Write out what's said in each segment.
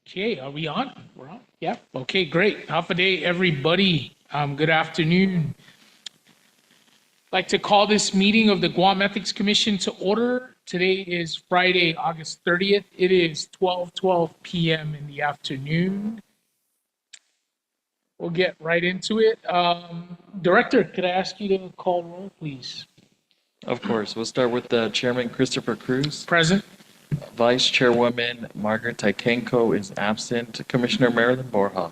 Okay, are we on? We're on? Yeah. Okay, great. Half a day, everybody. Good afternoon. I'd like to call this meeting of the Guam Ethics Commission to order. Today is Friday, August 30th. It is 12:12 p.m. in the afternoon. We'll get right into it. Director, could I ask you to call roll, please? Of course. We'll start with Chairman Christopher Cruz. Present. Vice Chairwoman Margaret Titenko is absent. Commissioner Marilyn Borja.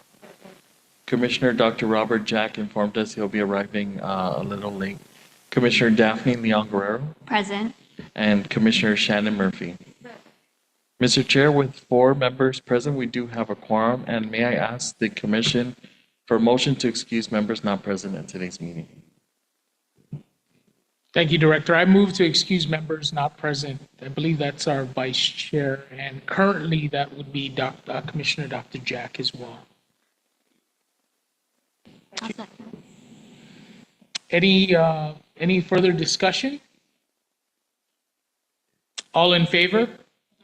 Commissioner Dr. Robert Jack informed us he'll be arriving a little late. Commissioner Daphne Leon Guerrero. Present. And Commissioner Shannon Murphy. Mr. Chair, with 4 members present, we do have a quorum, and may I ask the Commission for a motion to excuse members not present at today's meeting? Thank you, Director. I move to excuse members not present. I believe that's our Vice Chair, and currently that would be Commissioner Dr. Jack as well. I'll second. Any further discussion? All in favor?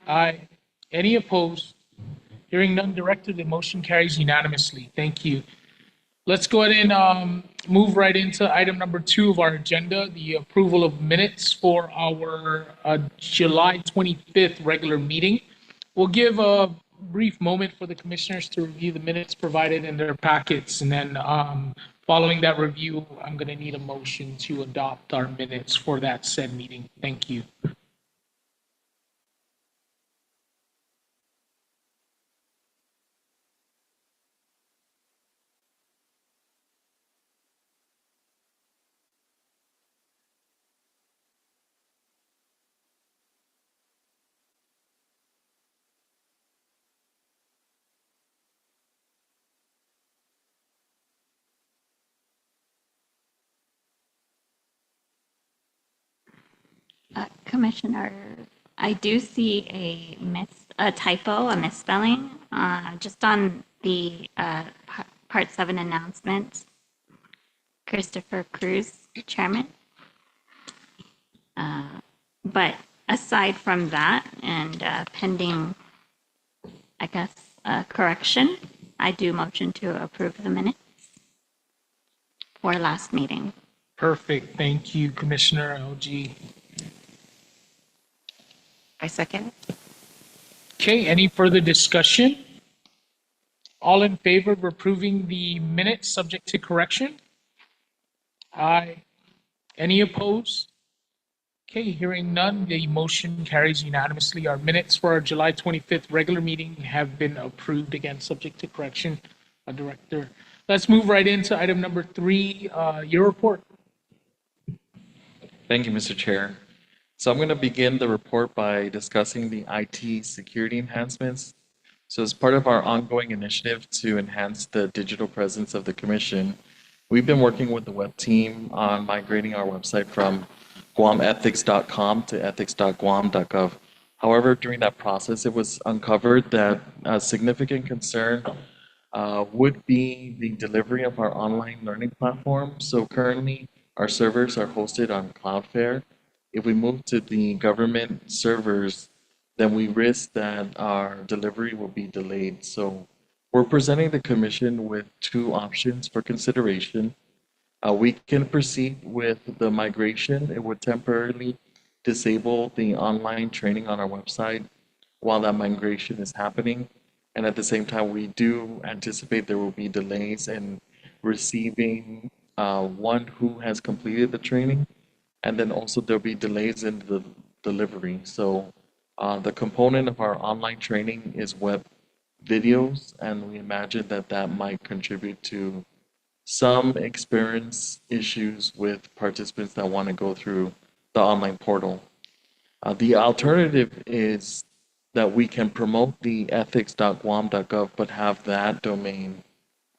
Aye. Any opposed? Hearing none, Director, the motion carries unanimously. Thank you. Let's go ahead and move right into item number 2 of our agenda, the approval of minutes for our July 25th regular meeting. We'll give a brief moment for the commissioners to review the minutes provided in their packets, and then following that review, I'm going to need a motion to adopt our minutes for that said meeting. Thank you. Commissioner, I do see a typo, a misspelling, just on the Part 7 announcements. Christopher Cruz, Chairman. But aside from that, and pending, I guess, correction, I do motion to approve the minutes for last meeting. Perfect. Thank you, Commissioner LG. I second. Okay, any further discussion? All in favor of approving the minutes subject to correction? Aye. Any opposed? Okay, hearing none, the motion carries unanimously. Our minutes for our July 25th regular meeting have been approved, again, subject to correction, Director. Let's move right into item number 3, your report. Thank you, Mr. Chair. So I'm going to begin the report by discussing the IT security enhancements. So as part of our ongoing initiative to enhance the digital presence of the Commission, we've been working with the web team on migrating our website from guamethics.com to ethics.guam.gov. However, during that process, it was uncovered that a significant concern would be the delivery of our online learning platform. So currently, our servers are hosted on Cloudflare. If we move to the government servers, then we risk that our delivery will be delayed. So we're presenting the Commission with 2 options for consideration. We can proceed with the migration. It would temporarily disable the online training on our website while that migration is happening. And at the same time, we do anticipate there will be delays in receiving one who has completed the training, and then also there'll be delays in the delivery. So the component of our online training is web videos, and we imagine that that might contribute to some experience issues with participants that want to go through the online portal. The alternative is that we can promote the ethics.guam.gov, but have that domain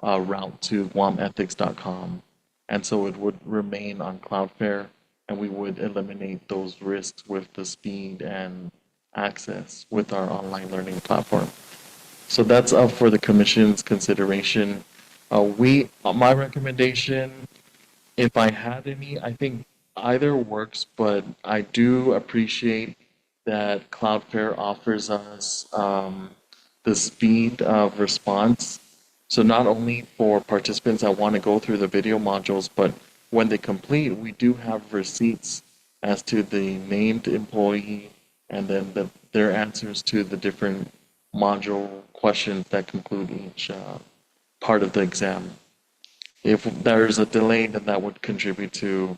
route to guamethics.com. And so it would remain on Cloudflare, and we would eliminate those risks with the speed and access with our online learning platform. So that's up for the Commission's consideration. My recommendation, if I had any, I think either works, but I do appreciate that Cloudflare offers us the speed of response. So not only for participants that want to go through the video modules, but when they complete, we do have receipts as to the named employee and then their answers to the different module questions that conclude each part of the exam. If there's a delay, then that would contribute to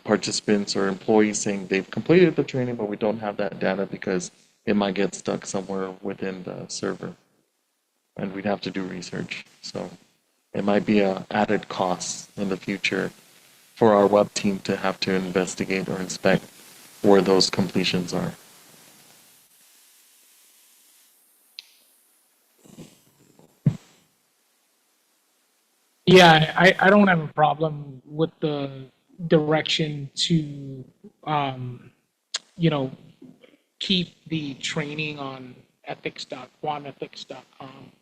participants or employees saying they've completed the training, but we don't have that data because it might get stuck somewhere within the server, and we'd have to do research. So it might be a added cost in the future for our web team to have to investigate or inspect where those completions are. Yeah, I don't have a problem with the direction to, um, you know, keep the training on ethics.guamethics.com.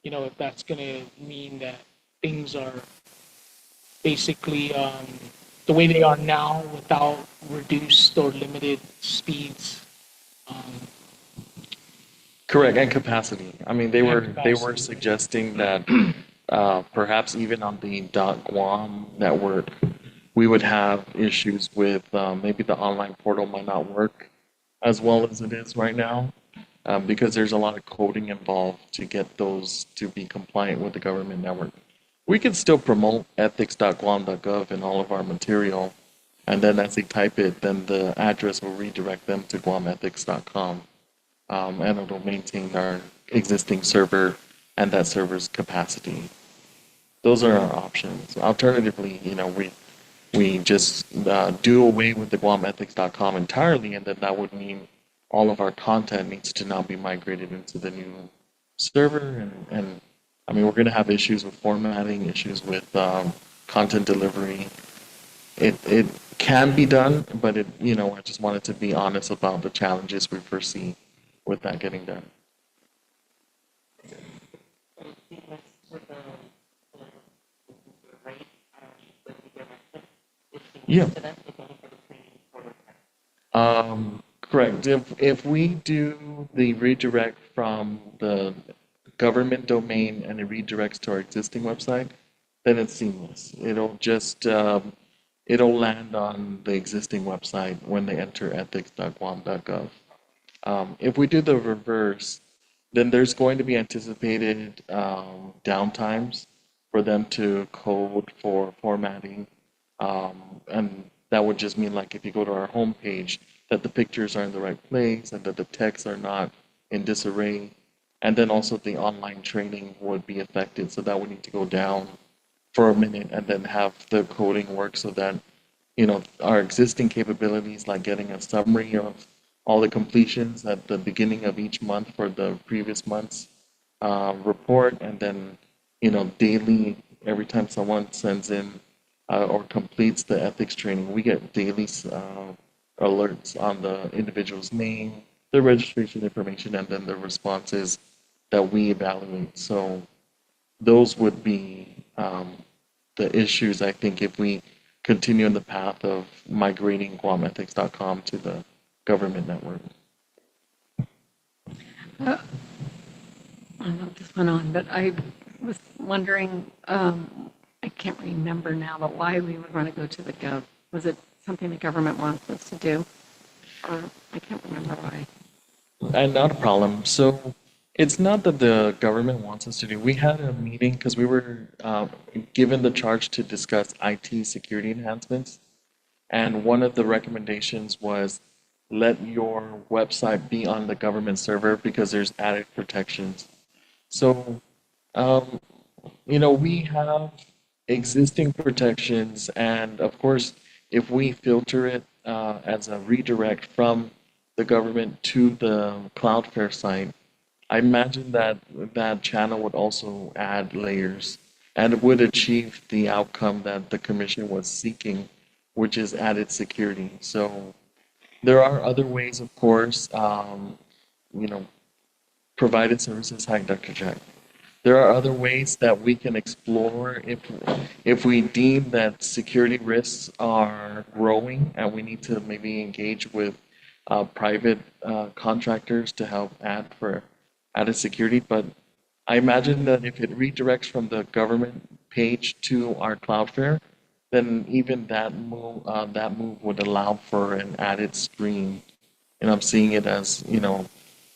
You know, if that's going to mean that things are basically the way they are now without reduced or limited speeds. Um, Correct, and capacity. I mean, they And were capacity. suggesting that perhaps even on the .guam network, we would have issues with maybe the online portal might not work as well as it is right now, because there's a lot of coding involved to get those to be compliant with the government network. We can still promote ethics.guam.gov in all of our material, and then as they type it, then the address will redirect them to guamethics.com, and it'll maintain our existing server and that server's capacity. Those are our options. Alternatively, we just do away with the guamethics.com entirely, and then that would mean all of our content needs to now be migrated into the new server. And I mean, we're going to have issues with formatting, issues with content delivery. It can be done, but I just wanted to be honest about the challenges we foresee with that getting done. Yeah. Correct. If we do the redirect from the government domain and it redirects to our existing website, then it's seamless. It'll land on the existing website when they enter ethics.guam.gov. If we do the reverse, then there's going to be anticipated downtimes for them to code for formatting. And that would just mean like if you go to our homepage, that the pictures are in the right place and that the texts are not in disarray. And then also the online training would be affected. So that would need to go down for a minute and then have the coding work so that, our existing capabilities, like getting a summary of all the completions at the beginning of each month for the previous month's report, and then, daily, every time someone sends in or completes the ethics training, we get daily alerts on the individual's name, their registration information, and then the responses that we evaluate. So those would be the issues, I think, if we continue in the path of migrating guamethics.com to the government network. I don't know if this went on, but I was wondering, I can't remember now, but why we would want to go to the gov. Was it something the government wants us to do? Or I can't remember why. And not a problem. So it's not that the government wants us to do. We had a meeting because we were given the charge to discuss IT security enhancements. And one of the recommendations was let your website be on the government server because there's added protections. So, we have existing protections, and of course, if we filter it as a redirect from the government to the Cloudflare site, I imagine that that channel would also add layers and it would achieve the outcome that the commission was seeking, which is added security. So there are other ways, of course, you know, provided services. Hi, Dr. Jack. There are other ways that we can explore if we deem that security risks are growing and we need to maybe engage with private contractors to help add for added security, but I imagine that if it redirects from the government page to our Cloudflare, then even that move would allow for an added screen. And I'm seeing it as,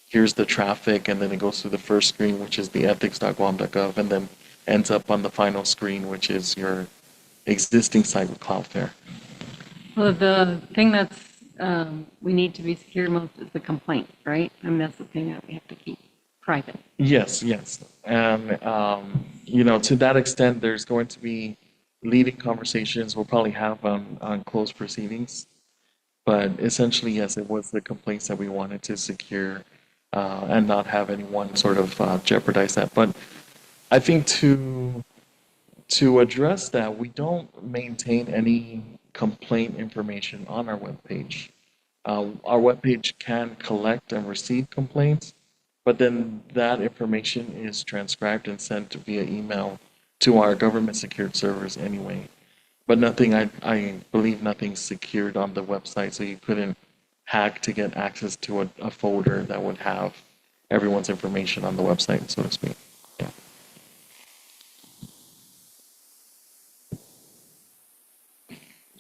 here's the traffic, and then it goes through the first screen, which is the ethics.guam.gov, and then ends up on the final screen, which is your existing site with Cloudflare. Well, the thing that's, we need to be secure most is the complaint, right? And that's the thing that we have to keep private. Yes, yes. And, to that extent, there's going to be leading conversations we'll probably have on closed proceedings. But essentially, yes, it was the complaints that we wanted to secure and not have anyone sort of jeopardize that. But I think to address that, we don't maintain any complaint information on our webpage. Our webpage can collect and receive complaints, but then that information is transcribed and sent via email to our government secured servers anyway. But nothing, I believe nothing's secured on the website, so you couldn't hack to get access to a folder that would have everyone's information on the website, so to speak. Yeah.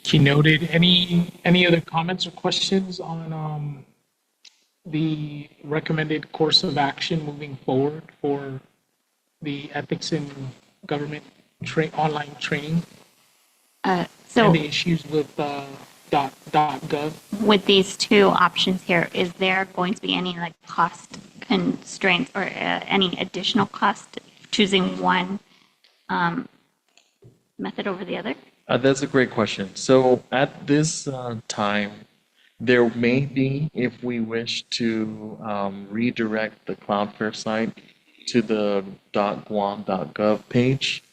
Key noted. Any other comments or questions on the recommended course of action moving forward for the ethics in government online training So and the issues with .gov? with these two options here, is there going to be any like cost constraints or any additional cost choosing one method over the other? That's a great question. So at this time, there may be, if we wish to redirect the Cloudflare site to the .guam.gov page.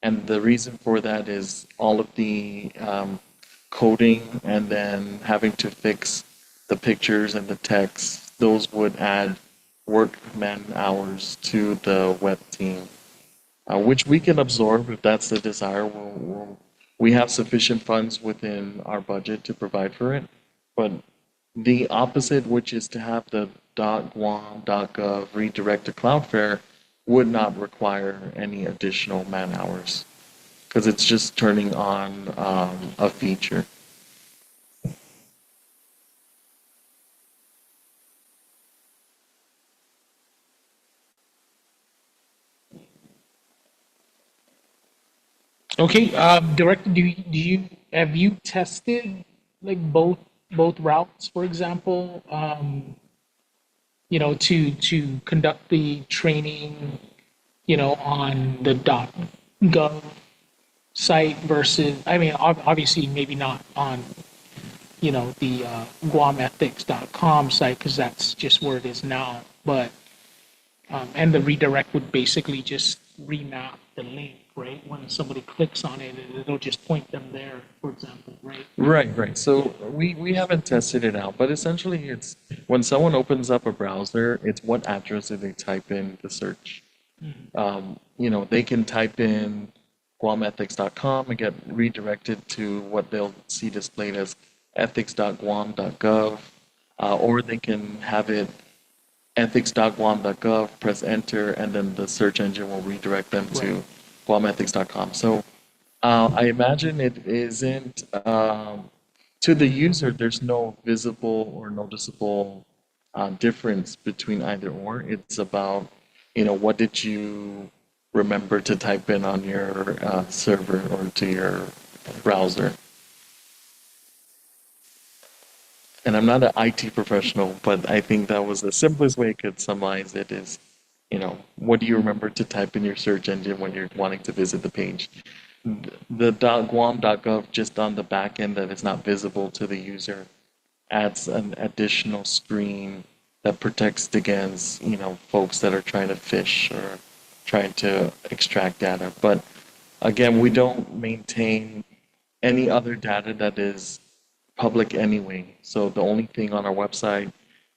And the reason for that is all of the coding and then having to fix the pictures and the text, those would add work man hours to the web team, which we can absorb if that's the desire. We have sufficient funds within our budget to provide for it. But the opposite, which is to have the .guam.gov redirect to Cloudflare, would not require any additional man hours because it's just turning on a feature. Okay, Director, have you tested like both routes, for example, to conduct the training, on the .gov site versus, I mean, obviously maybe not on, the guamethics.com site because that's just where it is now, but and the redirect would basically just remap the link, right? When somebody clicks on it, it'll just point them there, for example, right? Right. So we haven't tested it out, but essentially it's when someone opens up a browser, it's what address do they type in the search. They can type in guamethics.com and get redirected to what they'll see displayed as ethics.guam.gov, or they can have it ethics.guam.gov, press enter, and then the search engine will redirect them to guamethics.com. So I imagine it isn't, to the user, there's no visible or noticeable difference between either or. It's about, what did you remember to type in on your server or to your browser. And I'm not an IT professional, but I think that was the simplest way I could summarize it is, what do you remember to type in your search engine when you're wanting to visit the page? The .guam.gov just on the back end that is not visible to the user adds an additional screen that protects against, folks that are trying to fish or trying to extract data. But again, we don't maintain any other data that is public anyway. So the only thing on our website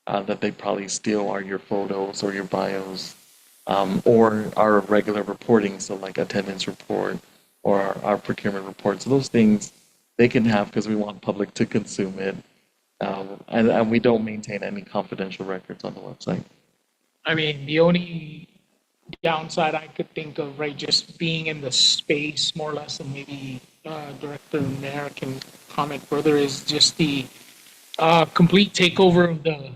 that they probably steal are your photos or your bios, or our regular reporting, so like attendance report or our procurement report. So those things they can have because we want public to consume it, and we don't maintain any confidential records on the website. I mean, the only downside I could think of, right, just being in the space more or less, and maybe Director Nair can comment further, is just the complete takeover of the,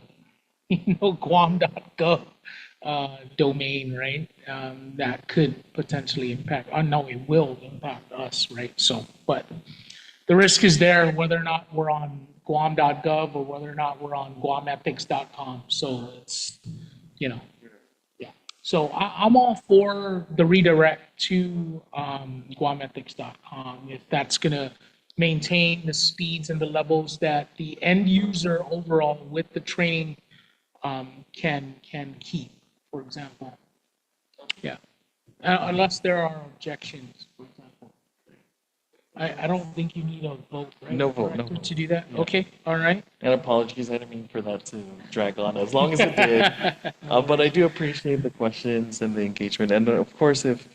Guam.gov domain, right? That could potentially impact, no, it will impact us, right? So, but the risk is there whether or not we're on Guam.gov or whether or not we're on GuamEthics.com. So it's, you know, yeah. So I'm all for the redirect to GuamEthics.com if that's going to maintain the speeds and the levels that the end user overall with the training can keep, for example. Yeah. Unless there are objections, for example. I don't think you need a vote, right? No vote, no Director, vote. to do that? Yeah. Okay, all right. And apologies, I didn't mean for that to drag on as long as it did. But I do appreciate the questions and the engagement. And of course, if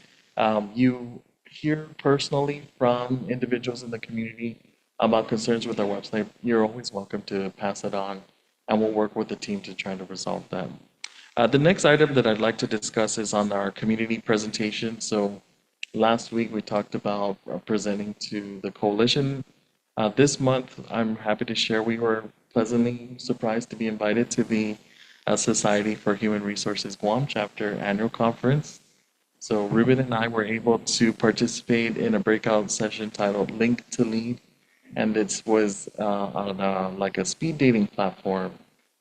you hear personally from individuals in the community about concerns with our website, you're always welcome to pass it on, and we'll work with the team to try to resolve that. The next item that I'd like to discuss is on our community presentation. So last week we talked about presenting to the coalition. This month, I'm happy to share we were pleasantly surprised to be invited to the Society for Human Resources Guam chapter annual conference. So Ruben and I were able to participate in a breakout session titled Link to Lead, and this was on like a speed dating platform.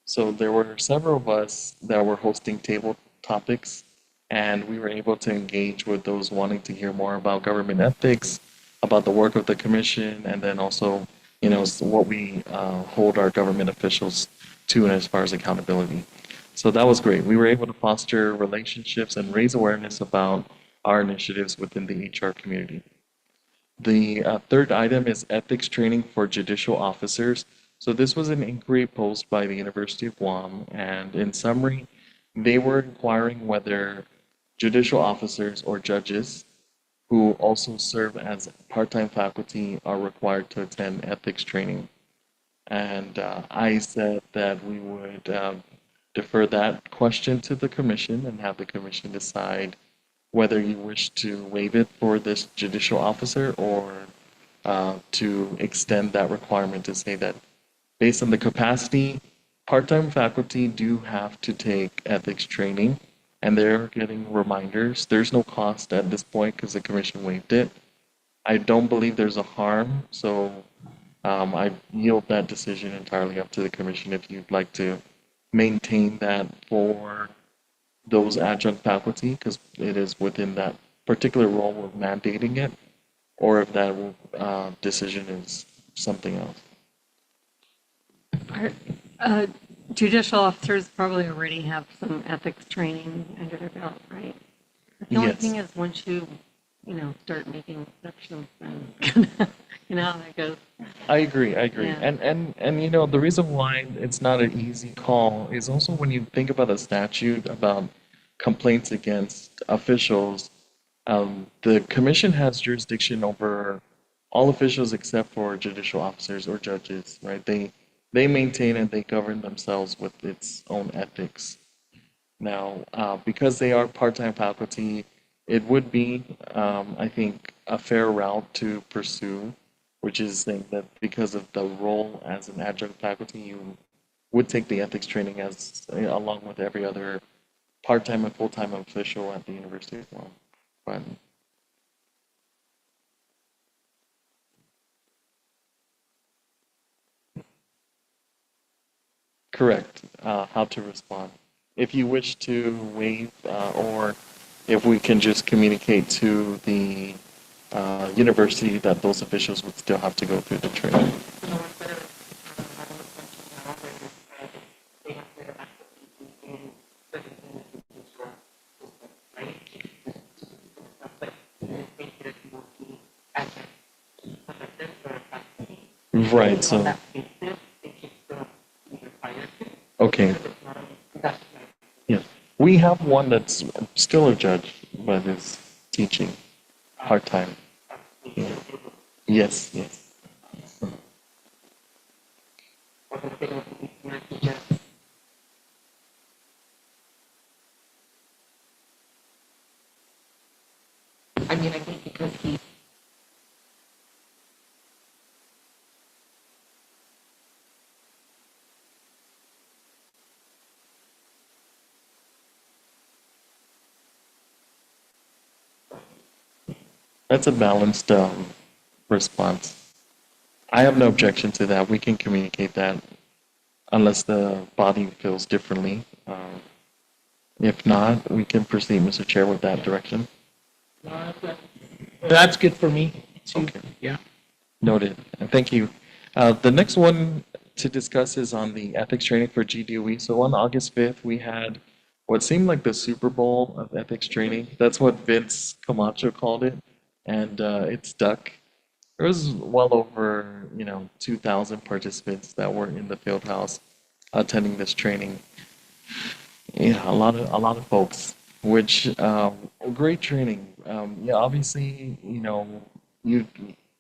So there were several of us that were hosting table topics, and we were able to engage with those wanting to hear more about government ethics, about the work of the commission, and then also, what we hold our government officials to as far as accountability. So that was great. We were able to foster relationships and raise awareness about our initiatives within the HR community. The third item is ethics training for judicial officers. So this was an inquiry posed by the University of Guam, and in summary, they were inquiring whether judicial officers or judges who also serve as part-time faculty are required to attend ethics training. And I said that we would defer that question to the commission and have the commission decide whether you wish to waive it for this judicial officer or to extend that requirement to say that based on the capacity, part-time faculty do have to take ethics training, and they're getting reminders. There's no cost at this point because the commission waived it. I don't believe there's a harm, so I yield that decision entirely up to the commission if you'd like to maintain that for those adjunct faculty, because it is within that particular role we're mandating it, or if that decision is something else. Judicial officers probably already have some ethics training under their belt, right? But the only Yes. thing is once you start making exceptions, then you know how that goes. I agree. Yeah. And the reason why it's not an easy call is also when you think about a statute about complaints against officials, the commission has jurisdiction over all officials except for judicial officers or judges, right? They maintain and they govern themselves with its own ethics. Now, because they are part-time faculty, it would be, I think, a fair route to pursue, which is saying that because of the role as an adjunct faculty, you would take the ethics training as along with every other part-time and full-time official at the University of Guam. But correct, how to respond. If you wish to waive, or if we can just communicate to the university that those officials would still have to go through the training. Right, so. Okay. Yes. We have one that's still a judge, but is teaching part-time. Yeah. Yes, yes. I mean, I think because he. That's a balanced response. I have no objection to that. We can communicate that unless the body feels differently. If not, we can proceed, Mr. Chair, with that direction. That's good for me, too. Okay. Yeah. Noted. And thank you. The next one to discuss is on the ethics training for GDOE. So on August 5th, we had what seemed like the Super Bowl of ethics training. That's what Vince Camacho called it. And it stuck. There was well over, 2,000 participants that were in the field house attending this training. Yeah, a lot of folks, which great training. Yeah, obviously, you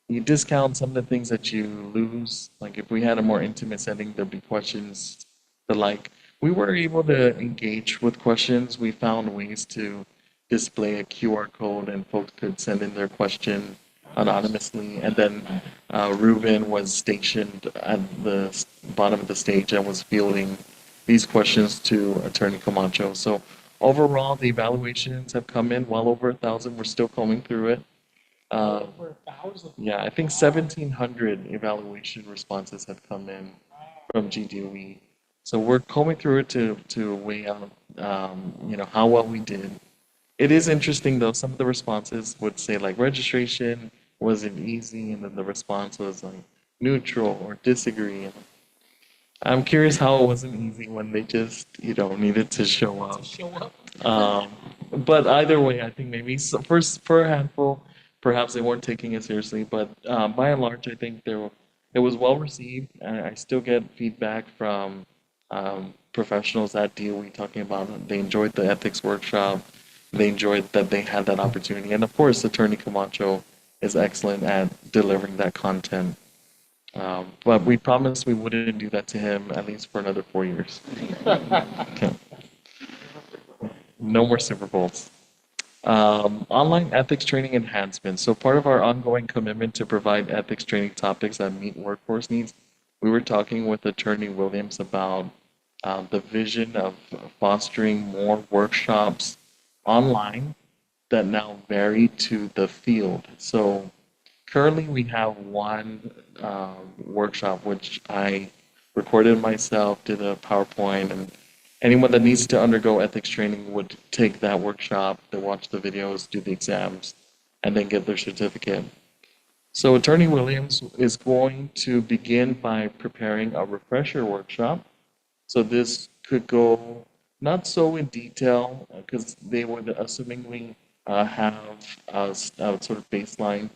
you discount some of the things that you lose. Like if we had a more intimate setting, there'd be questions, the like. We were able to engage with questions. We found ways to display a QR code, and folks could send in their question anonymously. And then Ruben was stationed at the bottom of the stage and was fielding these questions to Attorney Camacho. So overall, the evaluations have come in well over 1,000. We're still combing through it. Over 1,000. Yeah, I think 1,700 evaluation responses have come in from GDOE. So we're combing through it to weigh out, how well we did. It is interesting though. Some of the responses would say like registration wasn't easy, and then the response was like neutral or disagree. And I'm curious how it wasn't easy when they just, needed to show up. Show up. Um, but either way, I think maybe for a handful, perhaps they weren't taking it seriously. But by and large, I think it was well received. And I still get feedback from professionals at DOE talking about it. They enjoyed the ethics workshop. They enjoyed that they had that opportunity. And of course, Attorney Camacho is excellent at delivering that content. But we promised we wouldn't do that to him at least for another 4 years. Okay. No more Super Bowls. Online ethics training enhancements. So part of our ongoing commitment to provide ethics training topics that meet workforce needs, we were talking with Attorney Williams about the vision of fostering more workshops online that now vary to the field. So currently, we have one workshop which I recorded myself, did a PowerPoint, and anyone that needs to undergo ethics training would take that workshop, they watch the videos, do the exams, and then get their certificate. So Attorney Williams is going to begin by preparing a refresher workshop. So this could go not so in detail because they would assumingly have a sort of baseline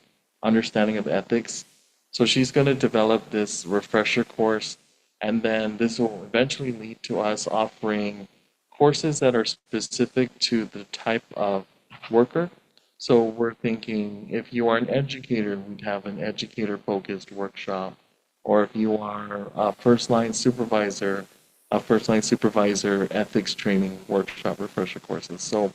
understanding of ethics. So she's going to develop this refresher course, and then this will eventually lead to us offering courses that are specific to the type of worker. So we're thinking if you are an educator, we'd have an educator focused workshop, or if you are a first line supervisor ethics training workshop refresher courses. So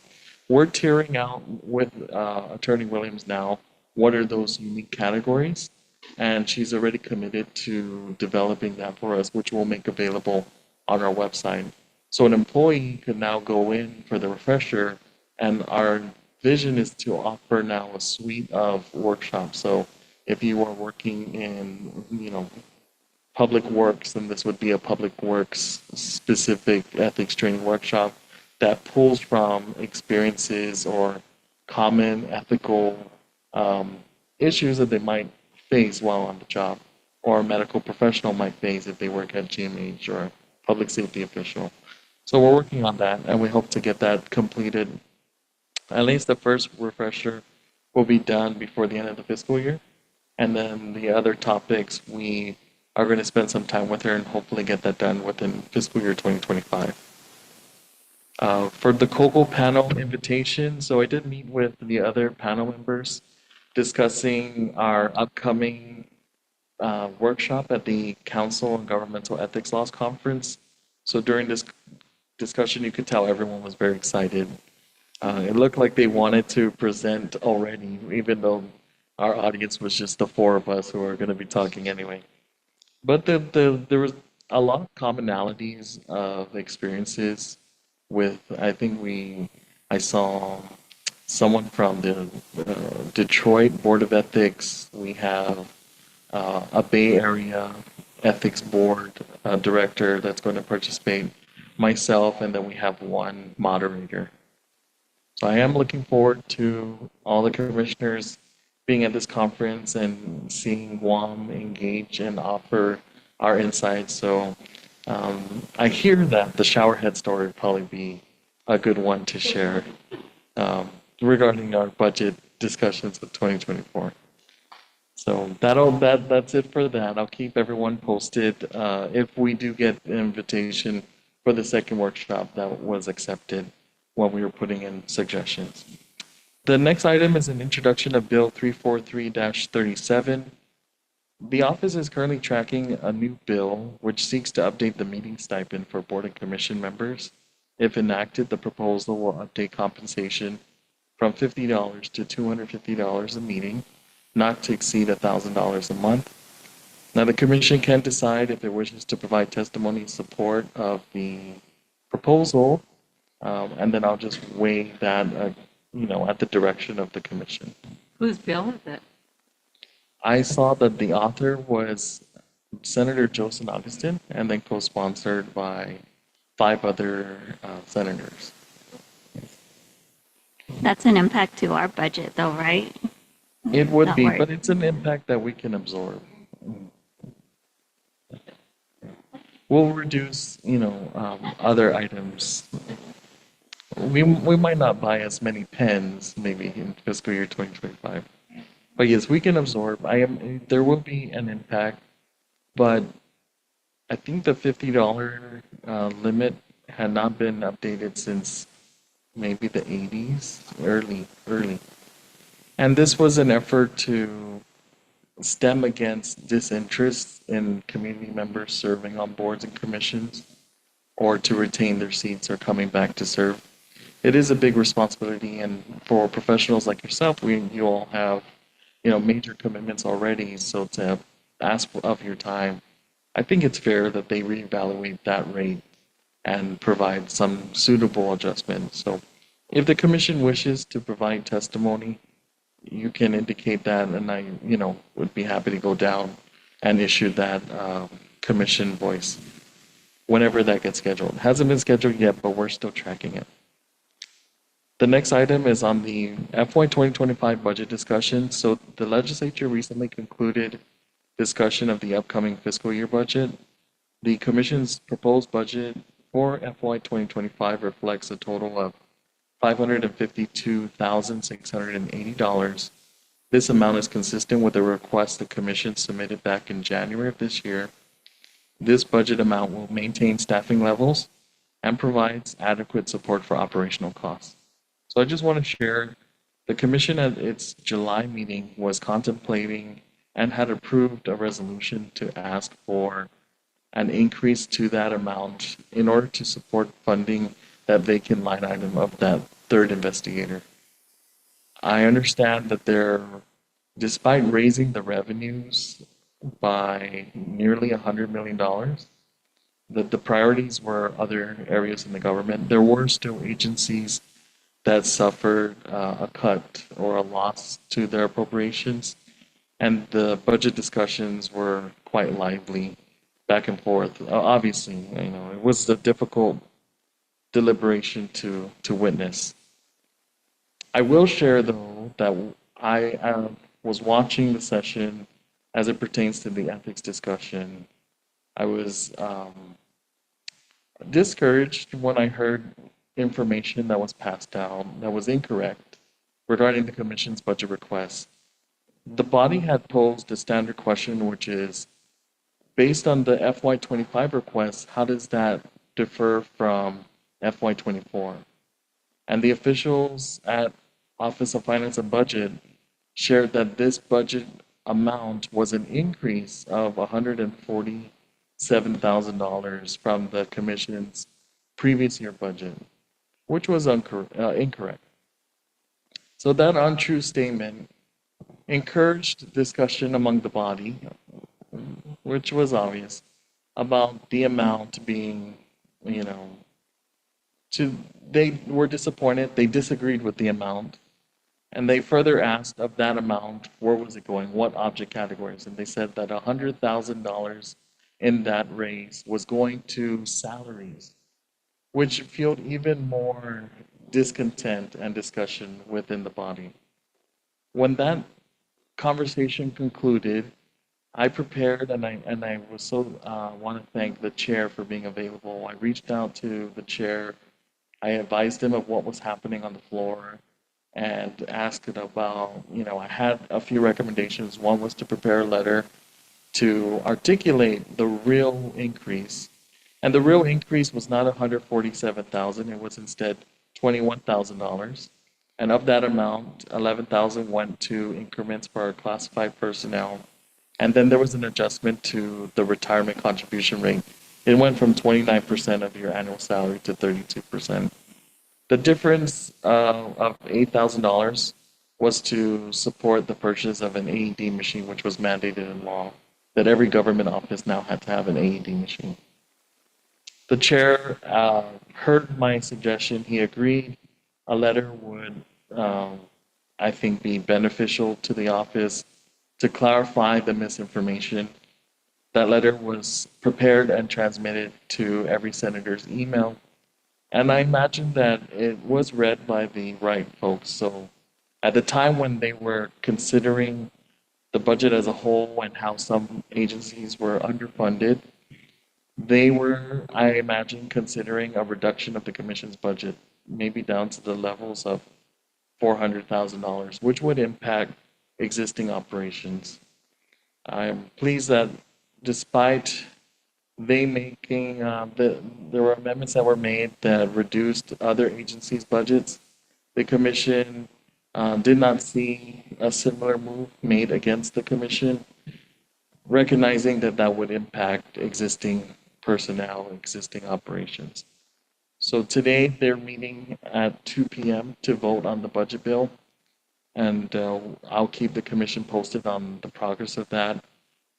we're tearing out with Attorney Williams now what are those unique categories, and she's already committed to developing that for us, which we'll make available on our website. So an employee could now go in for the refresher, and our vision is to offer now a suite of workshops. So if you are working in, public works, then this would be a public works specific ethics training workshop that pulls from experiences or common ethical issues that they might face while on the job, or a medical professional might face if they work at GMH or a public safety official. So we're working on that, and we hope to get that completed. At least the first refresher will be done before the end of the fiscal year. And then the other topics, we are going to spend some time with her and hopefully get that done within fiscal year 2025. For the COCO panel invitation, so I did meet with the other panel members discussing our upcoming workshop at the Council on Governmental Ethics Laws Conference. So during this discussion, you could tell everyone was very excited. It looked like they wanted to present already, even though our audience was just the four of us who are going to be talking anyway. But there was a lot of commonalities of experiences with, I saw someone from the Detroit Board of Ethics. We have a Bay Area Ethics Board director that's going to participate, myself, and then we have one moderator. So I am looking forward to all the commissioners being at this conference and seeing Guam engage and offer our insights. So I hear that the showerhead story would probably be a good one to share regarding our budget discussions of 2024. So that's it for that. I'll keep everyone posted if we do get an invitation for the second workshop that was accepted when we were putting in suggestions. The next item is an introduction of Bill 343-37. The office is currently tracking a new bill which seeks to update the meeting stipend for board and commission members. If enacted, the proposal will update compensation from $50 to $250 a meeting, not to exceed $1,000 a month. Now, the commission can decide if it wishes to provide testimony in support of the proposal, and then I'll just weigh that, at the direction of the commission. Whose bill is it? I saw that the author was Senator Joseph Augustin, and then co-sponsored by 5 other senators. That's an impact to our budget though, right? It would Not be, worried. but it's an impact that we can absorb. We'll reduce, other items. We might not buy as many pens maybe in fiscal year 2025. But yes, we can absorb. There will be an impact, but I think the $50 limit had not been updated since maybe the 80s, early. And this was an effort to stem against disinterest in community members serving on boards and commissions, or to retain their seats or coming back to serve. It is a big responsibility, and for professionals like yourself, you all have, major commitments already. So to ask of your time, I think it's fair that they reevaluate that rate and provide some suitable adjustments. So if the commission wishes to provide testimony, you can indicate that, and I, would be happy to go down and issue that commission voice whenever that gets scheduled. It hasn't been scheduled yet, but we're still tracking it. The next item is on the FY 2025 budget discussion. So the legislature recently concluded discussion of the upcoming fiscal year budget. The commission's proposed budget for FY 2025 reflects a total of $552,680. This amount is consistent with the request the commission submitted back in January of this year. This budget amount will maintain staffing levels and provides adequate support for operational costs. So I just want to share, the commission at its July meeting was contemplating and had approved a resolution to ask for an increase to that amount in order to support funding that vacant line item of that third investigator. I understand that despite raising the revenues by nearly $100 million, that the priorities were other areas in the government. There were still agencies that suffered a cut or a loss to their appropriations, and the budget discussions were quite lively back and forth. Obviously, it was a difficult deliberation to witness. I will share, though, that I was watching the session as it pertains to the ethics discussion. I was discouraged when I heard information that was passed down that was incorrect regarding the commission's budget request. The body had posed a standard question, which is, based on the FY25 request, how does that differ from FY24? And the officials at Office of Finance and Budget shared that this budget amount was an increase of $147,000 from the commission's previous year budget, which was incorrect. So that untrue statement encouraged discussion among the body, which was obvious, about the amount being, you know, to they were disappointed, they disagreed with the amount, and they further asked of that amount, where was it going, what object categories, and they said that $100,000 in that raise was going to salaries, which fueled even more discontent and discussion within the body. When that conversation concluded, I prepared and I was so want to thank the chair for being available. I reached out to the chair. I advised him of what was happening on the floor and asked it about, I had a few recommendations. One was to prepare a letter to articulate the real increase. And the real increase was not 147,000, it was instead $21,000. And of that amount, 11,000 went to increments for our classified personnel. And then there was an adjustment to the retirement contribution rate. It went from 29% of your annual salary to 32%. The difference of $8,000 was to support the purchase of an AED machine, which was mandated in law, that every government office now had to have an AED machine. The chair heard my suggestion. He agreed. A letter would, I think, be beneficial to the office to clarify the misinformation. That letter was prepared and transmitted to every senator's email. And I imagine that it was read by the right folks. So at the time when they were considering the budget as a whole and how some agencies were underfunded, they were, I imagine, considering a reduction of the commission's budget, maybe down to the levels of $400,000, which would impact existing operations. I'm pleased that despite they making, there were amendments that were made that reduced other agencies' budgets, the commission did not see a similar move made against the commission, recognizing that that would impact existing personnel, existing operations. So today they're meeting at 2 p.m. to vote on the budget bill, and I'll keep the commission posted on the progress of that.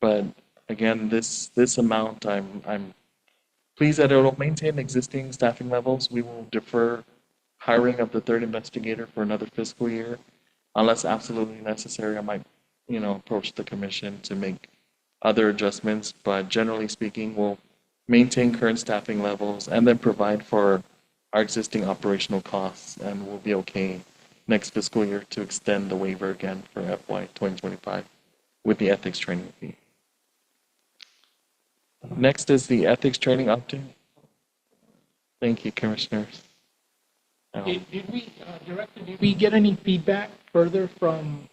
But again, this amount, I'm pleased that it'll maintain existing staffing levels. We will defer hiring of the third investigator for another fiscal year, unless absolutely necessary. I might, approach the commission to make other adjustments. But generally speaking, we'll maintain current staffing levels and then provide for our existing operational costs, and we'll be okay next fiscal year to extend the waiver again for FY 2025 with the ethics training fee. Next is the ethics training update. Thank you, commissioners. Did we, Director, did we get any feedback further from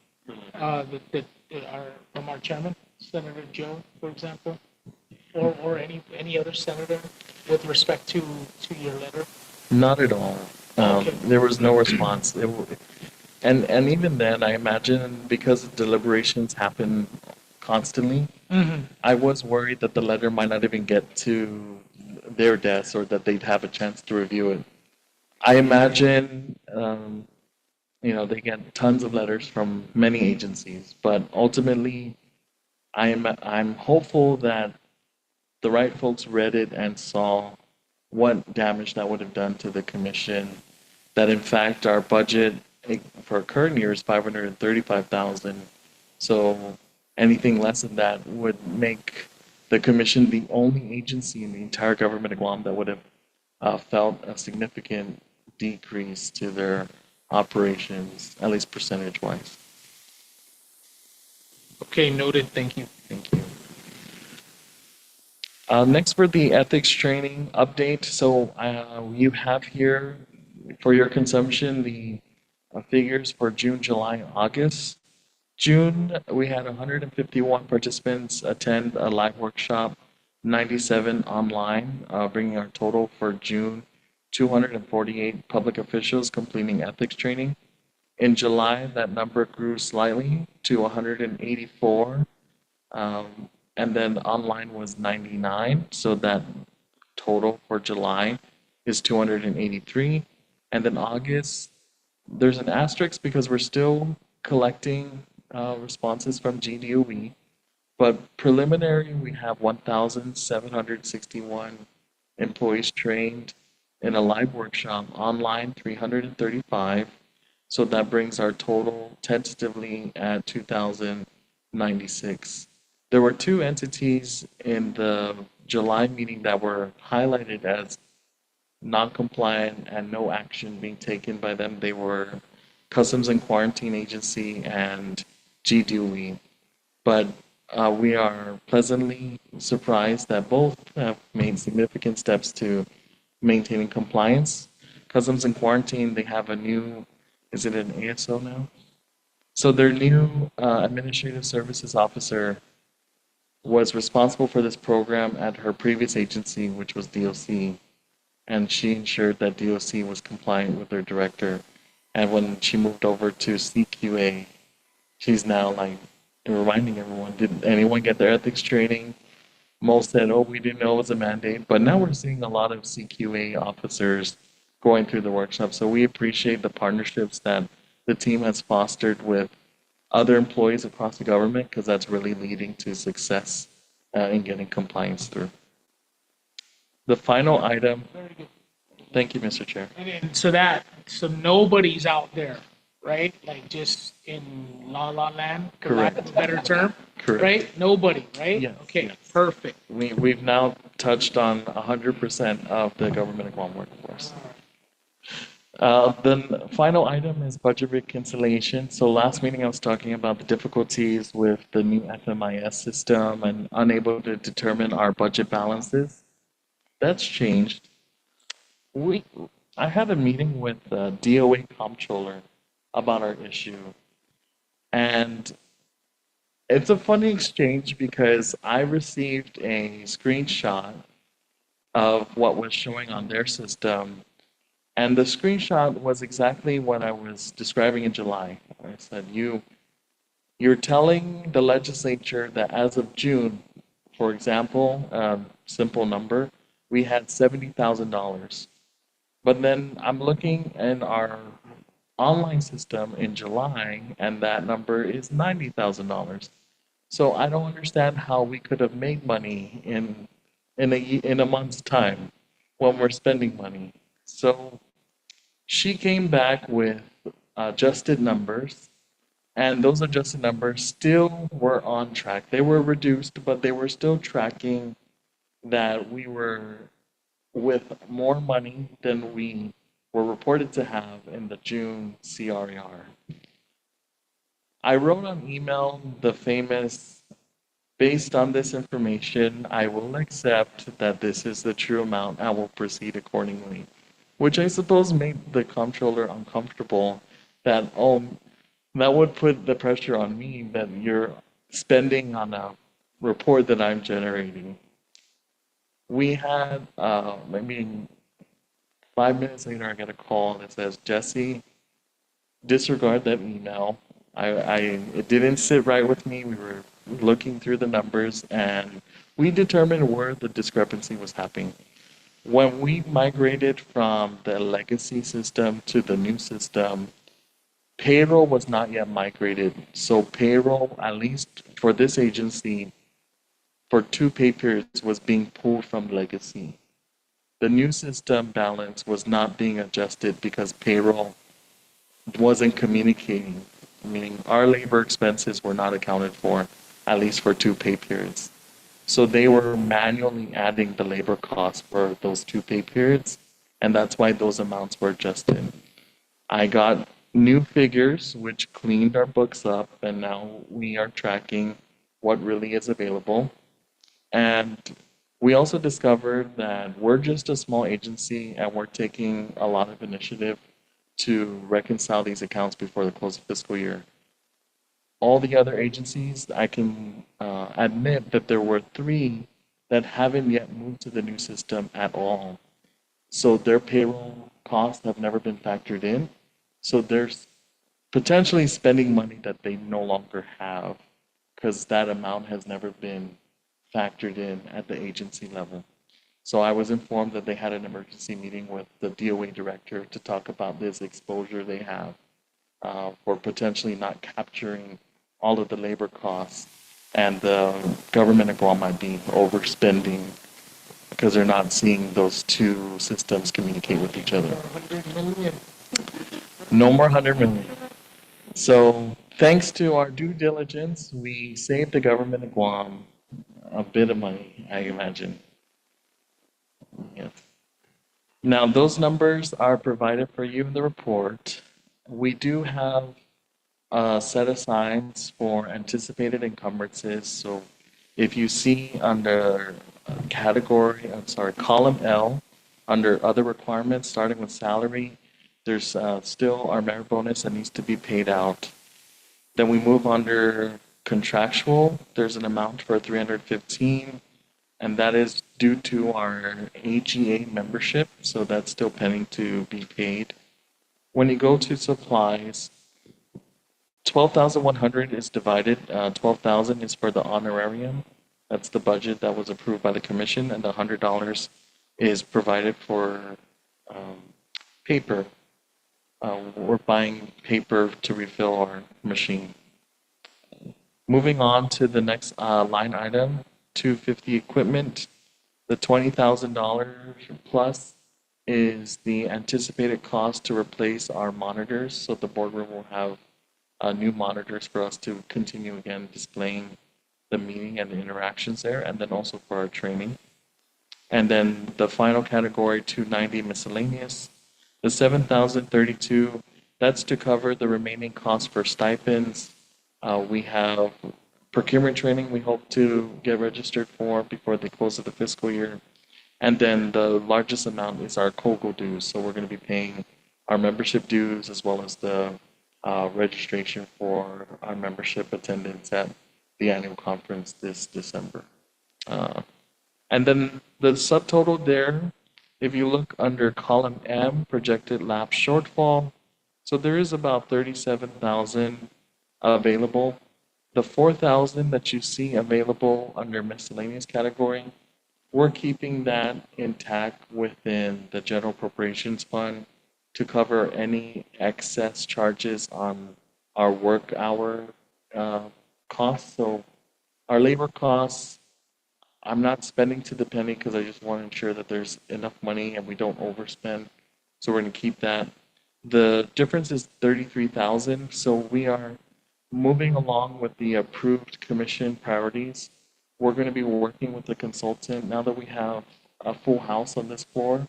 from our chairman, Senator Joe, for example, or any other senator with respect to your letter? Not at all. Okay. There was no response. And even then, I imagine because deliberations happen constantly, I was worried that the letter might not even get to their desk or that they'd have a chance to review it. I imagine, they get tons of letters from many agencies, but ultimately, I'm hopeful that the right folks read it and saw what damage that would have done to the commission. That in fact our budget for current year is 535,000. So anything less than that would make the commission the only agency in the entire government of Guam that would have felt a significant decrease to their operations, at least percentage-wise. Okay, noted. Thank you. Thank you. Next for the ethics training update. So you have here for your consumption the figures for June, July, August. June, we had 151 participants attend a live workshop, 97 online, bringing our total for June 248 public officials completing ethics training. In July, that number grew slightly to 184, and then online was 99, so that total for July is 283. And then August, There's an asterisk because we're still collecting responses from GDOE, but preliminary, we have 1,761 employees trained in a live workshop, online 335. So that brings our total tentatively at 2,096. There were two entities in the July meeting that were highlighted as non-compliant and no action being taken by them. They were Customs and Quarantine Agency and GDOE. But we are pleasantly surprised that both have made significant steps to maintaining compliance. Customs and Quarantine, they have a new, is it an ASO now? So their new administrative services officer was responsible for this program at her previous agency, which was DOC, and she ensured that DOC was compliant with their director. And when she moved over to CQA, she's now like reminding everyone, did anyone get their ethics training? Most said, oh, we didn't know it was a mandate. But now we're seeing a lot of CQA officers going through the workshop. So we appreciate the partnerships that the team has fostered with other employees across the government, because that's really leading to success in getting compliance through. The final item, Very good. thank you, Mr. Chair. And so nobody's out there, right? Like just in la la land, for lack of a better term, Correct. right? Nobody, right? Yes, Okay, yes. perfect. We've now touched on 100% of the government of Guam workforce. The final item is budget reconciliation. So last meeting I was talking about the difficulties with the new FMIS system and unable to determine our budget balances. That's changed. I had a meeting with DOA comptroller about our issue, and it's a funny exchange because I received a screenshot of what was showing on their system, and the screenshot was exactly what I was describing in July. I said, you're telling the legislature that as of June, for example, simple number, we had $70,000. But then I'm looking in our online system in July, and that number is $90,000. So I don't understand how we could have made money in a month's time when we're spending money. So she came back with adjusted numbers, and those adjusted numbers still were on track. They were reduced, but they were still tracking that we were with more money than we were reported to have in the June CRER. I wrote on email the famous, based on this information, I will accept that this is the true amount and will proceed accordingly, which I suppose made the comptroller uncomfortable that, oh, that would put the pressure on me that you're spending on a report that I'm generating. We had, maybe 5 minutes later, I get a call that says, Jesse, disregard that email. It didn't sit right with me. We were looking through the numbers and we determined where the discrepancy was happening. When we migrated from the legacy system to the new system, payroll was not yet migrated. So payroll, at least for this agency, for 2 pay periods was being pulled from legacy. The new system balance was not being adjusted because payroll wasn't communicating, meaning our labor expenses were not accounted for, at least for 2 pay periods. So they were manually adding the labor costs for those 2 pay periods, and that's why those amounts were adjusted. I got new figures, which cleaned our books up, and now we are tracking what really is available. And we also discovered that we're just a small agency and we're taking a lot of initiative to reconcile these accounts before the close of fiscal year. All the other agencies, I can admit that there were 3 that haven't yet moved to the new system at all. So their payroll costs have never been factored in. So they're potentially spending money that they no longer have because that amount has never been factored in at the agency level. So I was informed that they had an emergency meeting with the DOA director to talk about this exposure they have for potentially not capturing all of the labor costs, and the government of Guam might be overspending because they're not seeing those two systems communicate with each other. 100 million. No more 100 million. So thanks to our due diligence, we saved the government of Guam a bit of money, I imagine. Yes. Now, those numbers are provided for you in the report. We do have set asides for anticipated encumbrances. So if you see under column L, under other requirements, starting with salary, there's still our merit bonus that needs to be paid out. Then we move under contractual. There's an amount for 315, and that is due to our AGA membership, so that's still pending to be paid. When you go to supplies, 12,100 is divided. 12,000 is for the honorarium. That's the budget that was approved by the commission, and the $100 is provided for um, paper. We're buying paper to refill our machine. Moving on to the next line item, 250 equipment. The $20,000 plus is the anticipated cost to replace our monitors. So the boardroom will have new monitors for us to continue again displaying the meeting and the interactions there, and then also for our training. And then the final category, 290 miscellaneous. The 7,032, that's to cover the remaining costs for stipends. We have procurement training we hope to get registered for before the close of the fiscal year. And then the largest amount is our COGO dues. So we're going to be paying our membership dues as well as the registration for our membership attendance at the annual conference this December. And then the subtotal there, if you look under column M, projected lap shortfall, so there is about 37,000 available. The 4,000 that you see available under miscellaneous category, we're keeping that intact within the general appropriations fund to cover any excess charges on our work hour costs. So our labor costs, I'm not spending to the penny because I just want to ensure that there's enough money and we don't overspend. So we're going to keep that. The difference is 33,000. So we are moving along with the approved commission priorities. We're going to be working with the consultant now that we have a full house on this floor.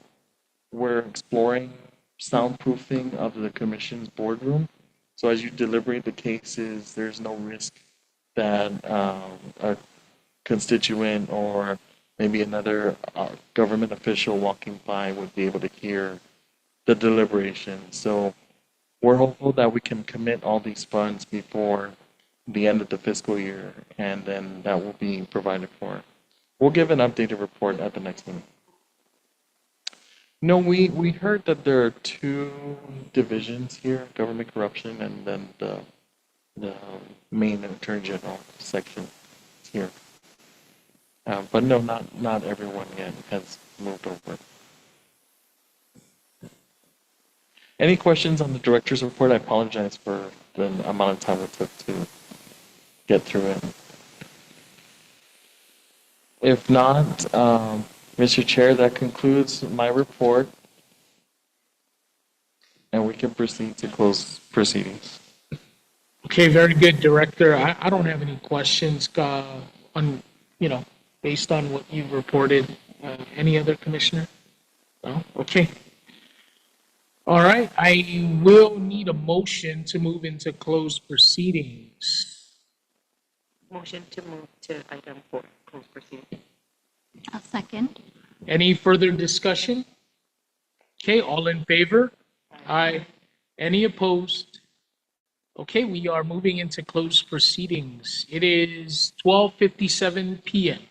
We're exploring soundproofing of the commission's boardroom. So as you deliberate the cases, there's no risk that a constituent or maybe another government official walking by would be able to hear the deliberation. So we're hopeful that we can commit all these funds before the end of the fiscal year, and then that will be provided for. We'll give an updated report at the next meeting. No, we heard that there are two divisions here, government corruption and then the main attorney general section here. But no, not everyone yet has moved over. Any questions on the director's report? I apologize for the amount of time it took to get through it. If not, Mr. Chair, that concludes my report, and we can proceed to close proceedings. Okay, very good, Director. I don't have any questions on, based on what you've reported. Any other commissioner? No? Okay. All right, I will need a motion to move into closed proceedings. Motion to move to item 4, closed proceedings. I'll second. Any further discussion? Okay, all in favor? Aye. Any opposed? Okay, we are moving into closed proceedings. It is 12:57 PM.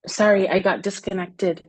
Sorry, I got disconnected.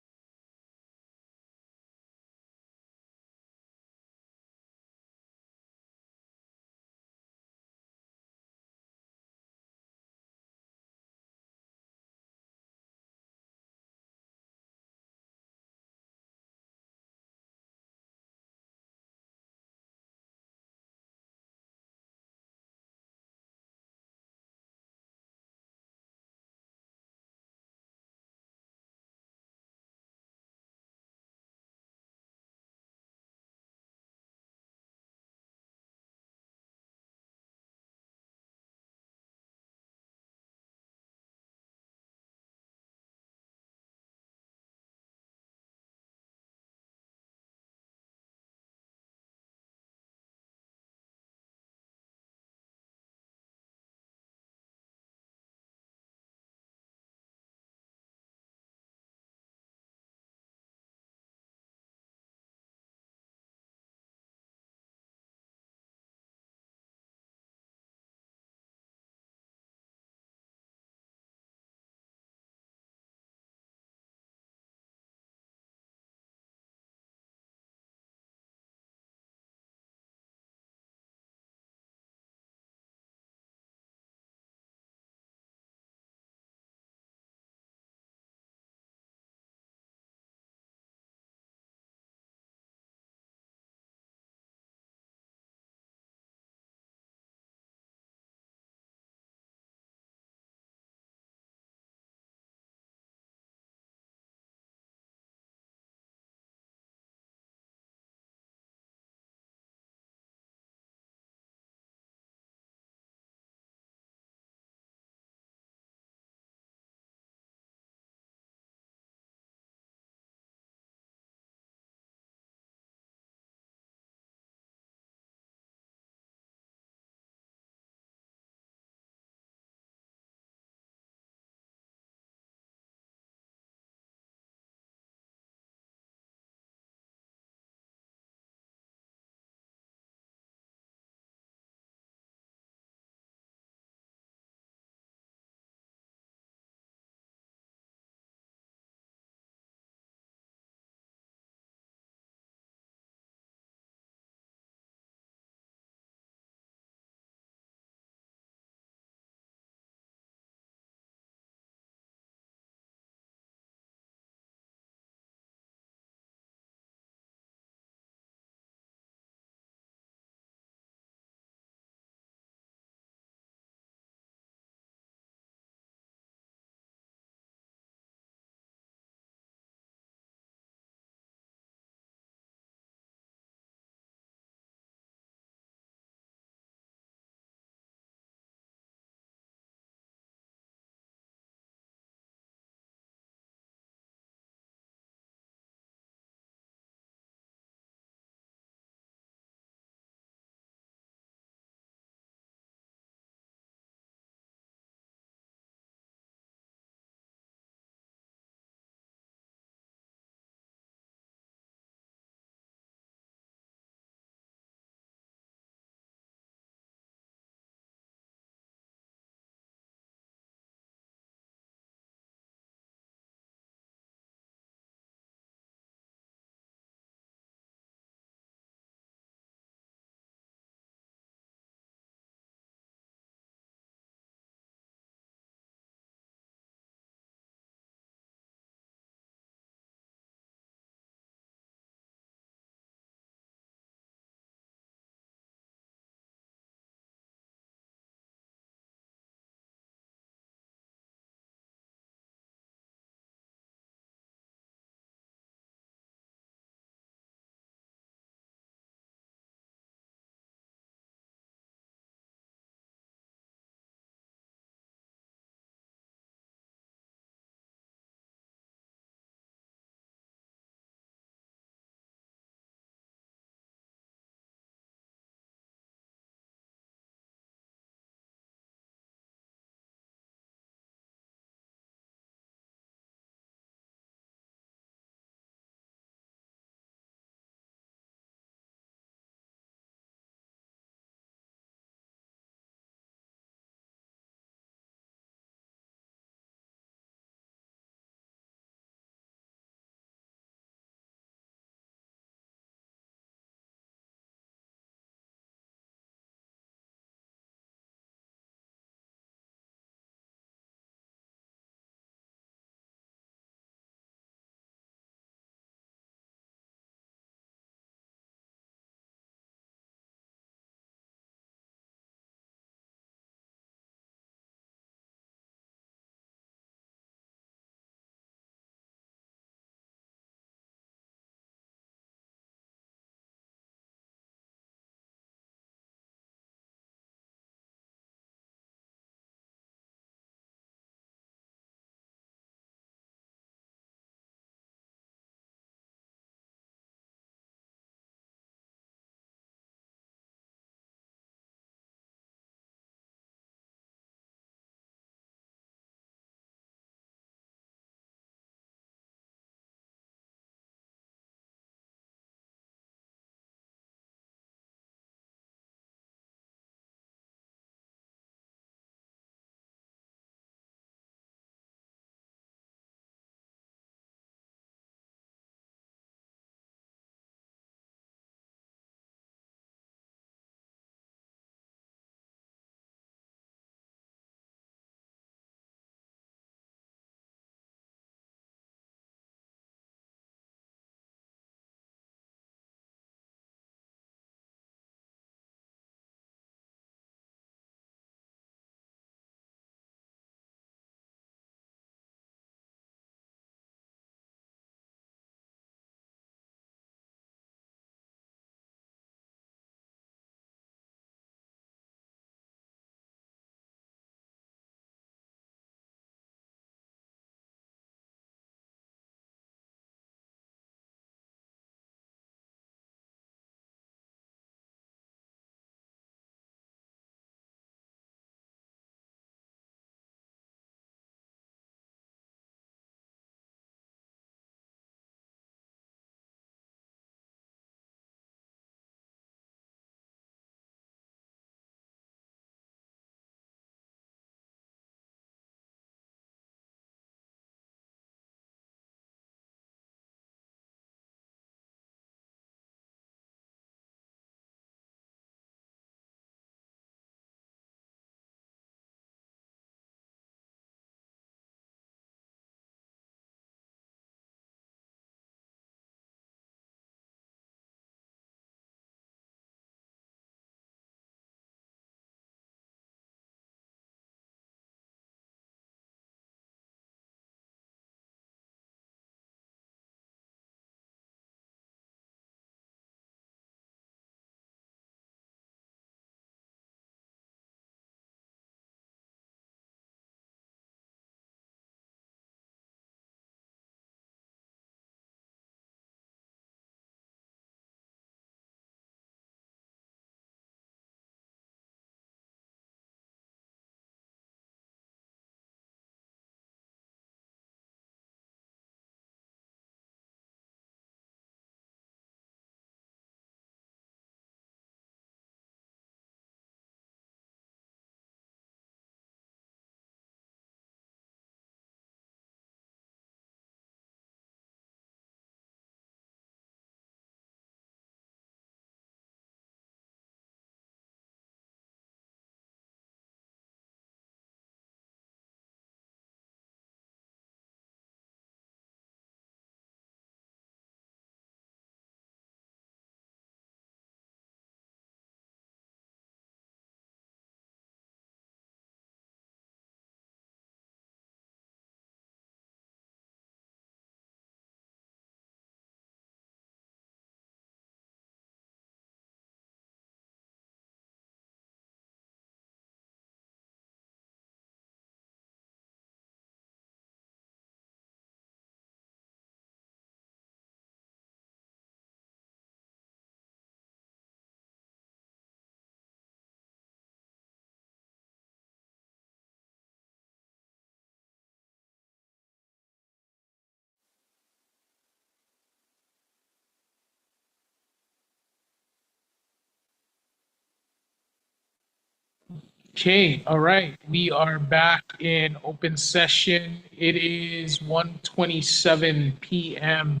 Okay, all right. We are back in open session. It is 1:27 p.m.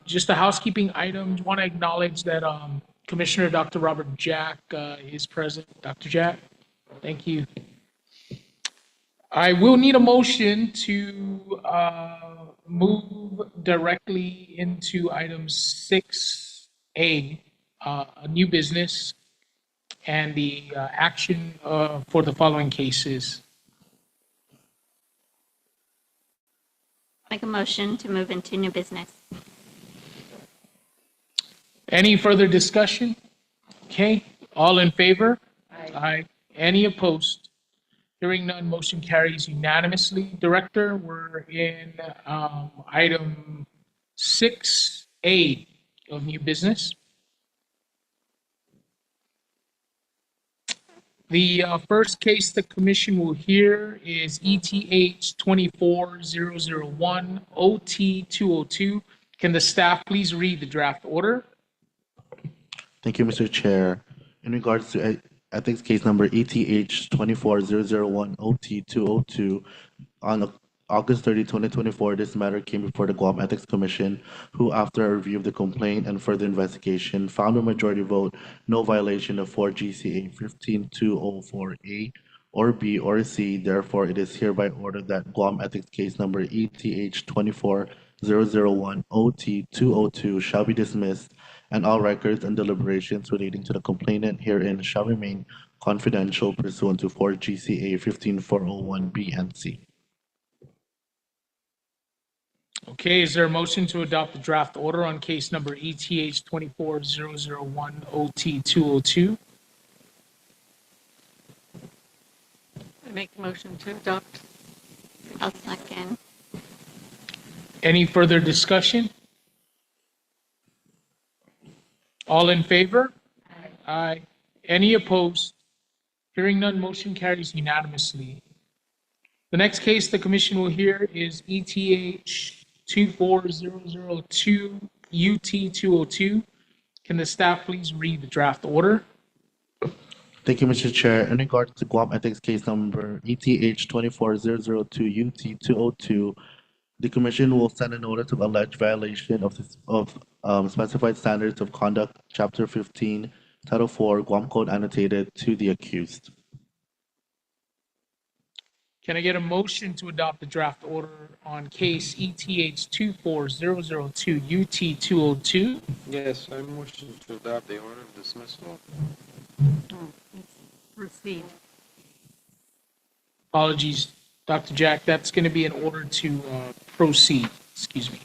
Just a housekeeping item. Want to acknowledge that Commissioner Dr. Robert Jack is present. Dr. Jack, thank you. I will need a motion to move directly into item 6A, a new business, and the action for the following cases. Make a motion to move into new business. Any further discussion? Okay, all in favor? Aye. Any opposed? Hearing none, motion carries unanimously. Director, we're in item 6A of new business. The first case the commission will hear is ETH 24001 OT 202. Can the staff please read the draft order? Thank you, Mr. Chair. In regards to ethics case number ETH 24001 OT 202, on August 30, 2024, this matter came before the Guam Ethics Commission, who, after a review of the complaint and further investigation, found a majority vote no violation of 4 GCA 15204A or B or C. Therefore, it is hereby ordered that Guam Ethics case number ETH 24001 OT 202 shall be dismissed, and all records and deliberations relating to the complainant herein shall remain confidential pursuant to 4 GCA 15401B and C. Okay, is there a motion to adopt the draft order on case number ETH 24001 OT 202? I make a motion to adopt. I'll second. Any further discussion? All in favor? Aye. Any opposed? Hearing none, motion carries unanimously. The next case the commission will hear is ETH 24002 UT 202. Can the staff please read the draft order? Thank you, Mr. Chair. In regards to Guam Ethics case number ETH 24002 UT 202, the Commission will send a notice of alleged violation of specified standards of conduct, Chapter 15, Title 4, Guam Code annotated to the accused. Can I get a motion to adopt the draft order on case ETH 24002 UT 202? Yes, I motion to adopt the order of dismissal. Proceed. Apologies, Dr. Jack, that's going to be in order to proceed. Excuse me.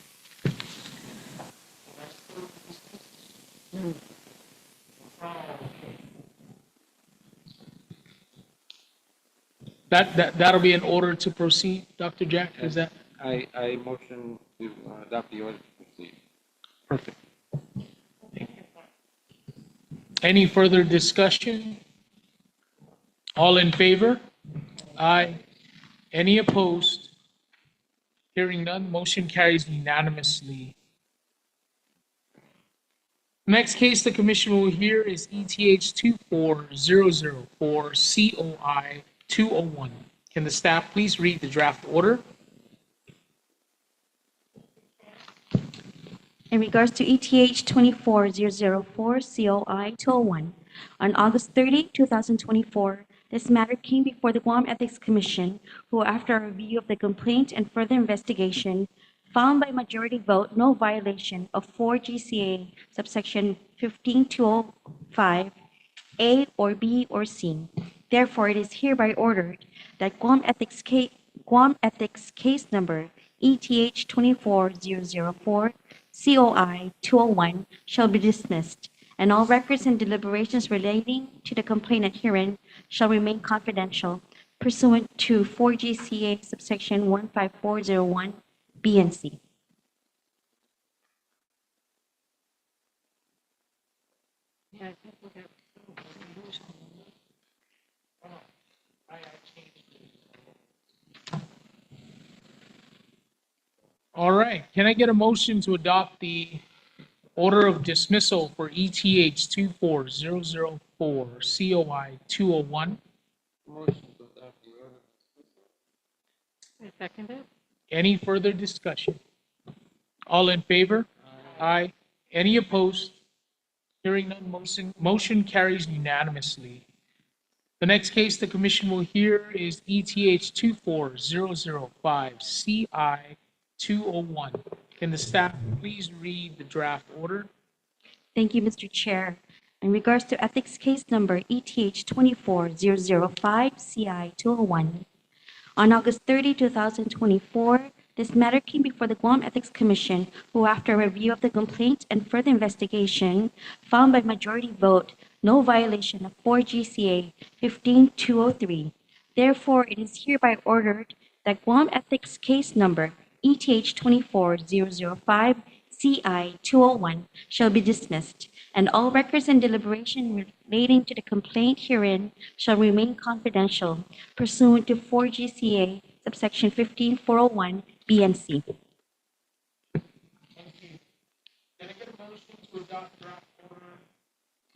That'll be in order to proceed, Dr. Jack, is that? I motion to adopt the order to proceed. Perfect. Any further discussion? All in favor? Aye. Any opposed? Hearing none, motion carries unanimously. Next case the commission will hear is ETH 24004 COI 201. Can the staff please read the draft order? In regards to ETH 24004 COI 201, on August 30, 2024, this matter came before the Guam Ethics Commission, who, after a review of the complaint and further investigation, found by majority vote no violation of 4 GCA subsection 15205 A or B or C. Therefore, it is hereby ordered that Guam Ethics case number ETH 24004 COI 201 shall be dismissed, and all records and deliberations relating to the complainant herein shall remain confidential pursuant to 4 GCA subsection 15401 B and C. All right, can I get a motion to adopt the order of dismissal for ETH 24004 COI 201? Motion to adopt the ordinance. I second it. Any further discussion? All in favor? Aye. Any opposed? Hearing none, motion carries unanimously. The next case the commission will hear is ETH 24005 CI 201. Can the staff please read the draft order? Thank you, Mr. Chair. In regards to ethics case number ETH 24005 CI 201, on August 30, 2024, this matter came before the Guam Ethics Commission, who, after a review of the complaint and further investigation, found by majority vote no violation of 4 GCA 15203. Therefore, it is hereby ordered that Guam Ethics case number ETH 24005 CI 201 shall be dismissed, and all records and deliberation relating to the complaint herein shall remain confidential pursuant to 4 GCA subsection 15401 B and C. Can I get a motion to adopt draft order?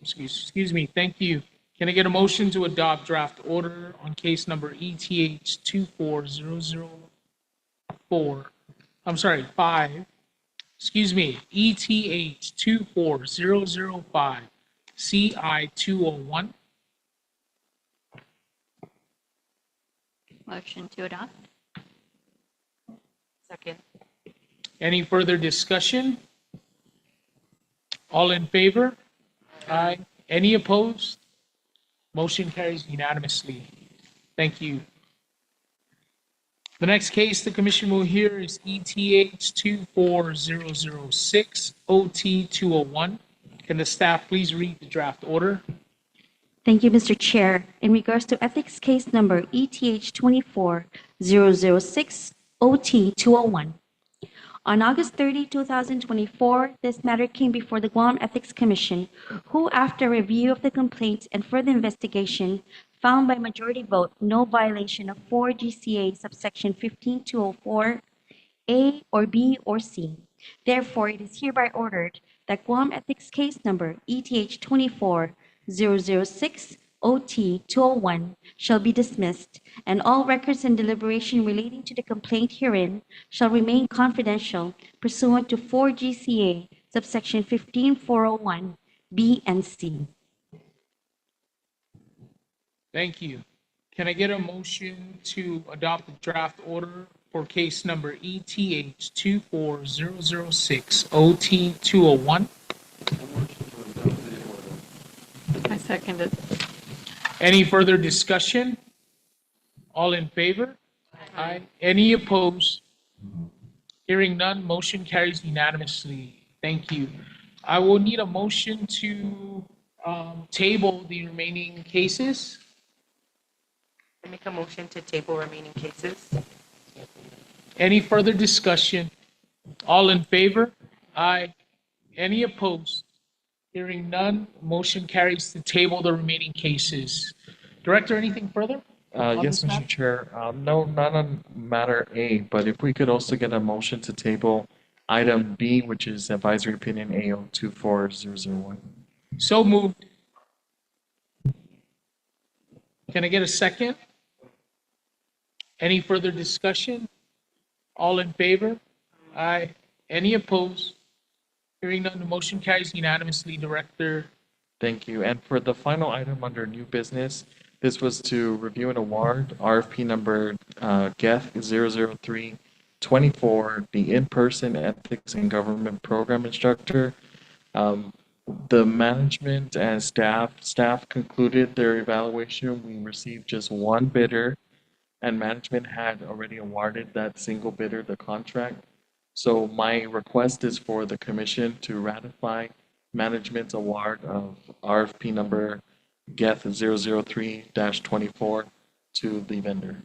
Excuse me, thank you. Can I get a motion to adopt draft order on case number ETH 24004? I'm sorry, 5. Excuse me, ETH 24005 CI 201. Motion to adopt. Second. Any further discussion? All in favor? Aye. Any opposed? Motion carries unanimously. Thank you. The next case the commission will hear is ETH 24006 OT 201. Can the staff please read the draft order? Thank you, Mr. Chair. In regards to ethics case number ETH 24006 OT 201, on August 30, 2024, this matter came before the Guam Ethics Commission, who, after review of the complaint and further investigation, found by majority vote no violation of 4 GCA subsection 15204 A or B or C. Therefore, it is hereby ordered that Guam Ethics case number ETH 24006 OT 201 shall be dismissed, and all records and deliberation relating to the complaint herein shall remain confidential pursuant to 4 GCA subsection 15401 B and C. Thank you. Can I get a motion to adopt the draft order for case number ETH 24006 OT 201? I second it. Any further discussion? All in favor? Aye. Any opposed? Hearing none, motion carries unanimously. Thank you. I will need a motion to table the remaining cases. I make a motion to table remaining cases. Any further discussion? All in favor? Aye. Any opposed? Hearing none, motion carries to table the remaining cases. Director, anything further? on Yes, this matter? Mr. Chair. No, not on matter A, but if we could also get a motion to table item B, which is advisory opinion AO 24001. So moved. Can I get a second? Any further discussion? All in favor? Aye. Any opposed? Hearing none, the motion carries unanimously. Director, Thank you. And for the final item under new business, this was to review an award, RFP number GEF 00324, the in-person ethics and government program instructor. The management and staff concluded their evaluation. We received just one bidder, and management had already awarded that single bidder the contract. So my request is for the commission to ratify management's award of RFP number GEF 003-24 to the vendor.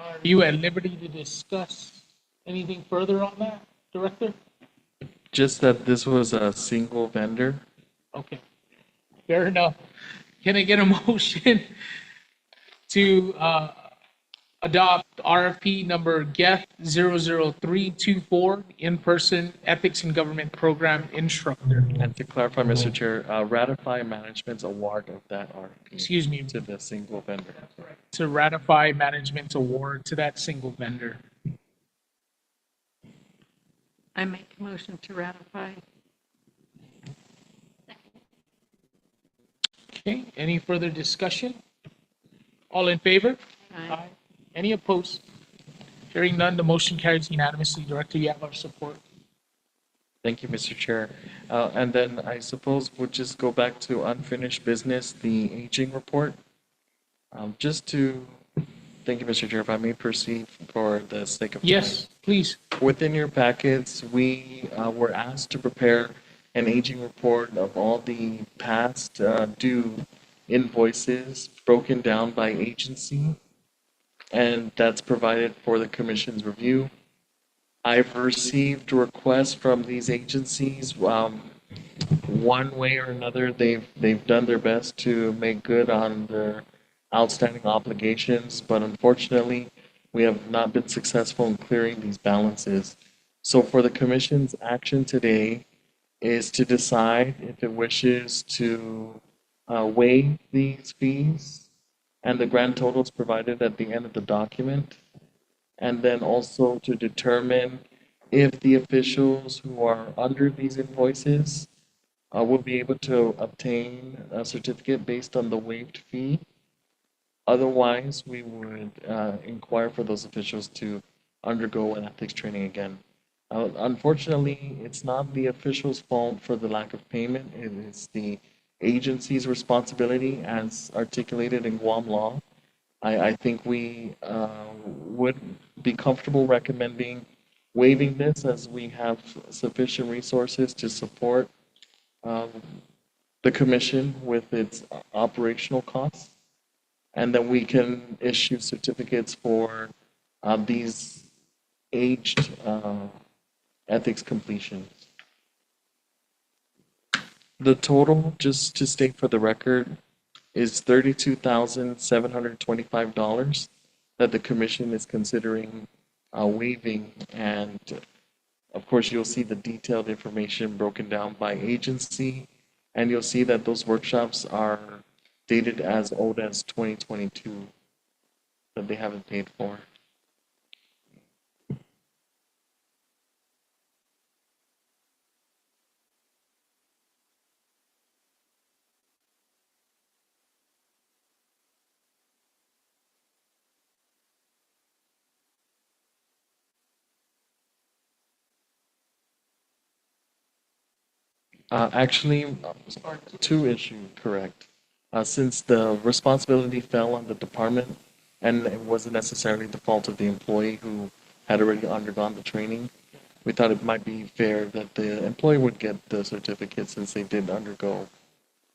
are you at liberty to discuss anything further on that, Director? Just that this was a single vendor. Okay, fair enough. Can I get a motion to adopt RFP number GEF 00324, in-person ethics and government program instructor. And to clarify, Mr. Chair, ratify management's award of that RFP Excuse me, to the single vendor. to ratify management's award to that single vendor. I make a motion to ratify. Okay, any further discussion? All in favor? Aye. Any opposed? Hearing none, the motion carries unanimously. Director, you have our support. Thank you, Mr. Chair. And then I suppose we'll just go back to unfinished business, the aging report. Just to, thank you, Mr. Chair, if I may proceed for the sake of time. Yes, please. Within your packets, we were asked to prepare an aging report of all the past due invoices broken down by agency, and that's provided for the commission's review. I've received requests from these agencies. One way or another, they've done their best to make good on their outstanding obligations, but unfortunately, we have not been successful in clearing these balances. So for the commission's action today is to decide if it wishes to waive these fees and the grand totals provided at the end of the document, and then also to determine if the officials who are under these invoices will be able to obtain a certificate based on the waived fee. Otherwise, we would inquire for those officials to undergo an ethics training again. Unfortunately, it's not the official's fault for the lack of payment. It is the agency's responsibility as articulated in Guam law. I think we would be comfortable recommending waiving this as we have sufficient resources to support the commission with its operational costs. And then we can issue certificates for these aged ethics completions. The total, just to state for the record, is $32,725 that the commission is considering waiving. And of course, you'll see the detailed information broken down by agency, and you'll see that those workshops are dated as old as 2022 that they haven't paid for. Actually, two issues, correct. Since the responsibility fell on the department and it wasn't necessarily the fault of the employee who had already undergone the training, we thought it might be fair that the employee would get the certificate since they did undergo